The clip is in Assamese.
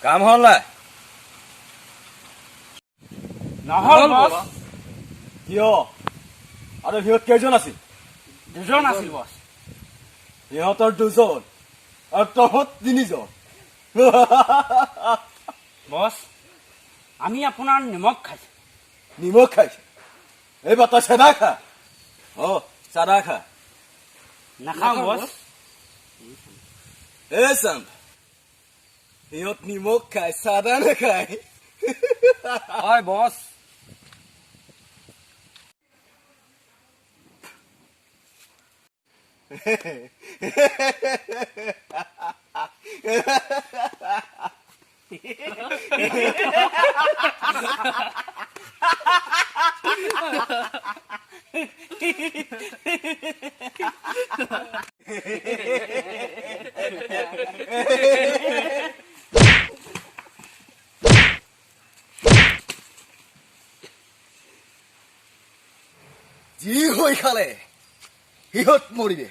কাম হ'ল নাই? নহ'ল বছ। কিয়? আৰু সিহঁত কেইজন আছিল? দুজন আছিল বছ। সিহঁতৰ দুজন আৰু তহঁত তিনিজন। বছ, আমি আপোনাৰ নিমখ খাইছোঁ। নিমখ খাইছে? এইবাৰ তই চাদা খা। চাদা খা। নাখাওঁ বছ। চাম সিহঁত নিমখ খায়, চাদা নাখায়। হয় বছ। যি হৈ খালে সিহঁত মৰিবে।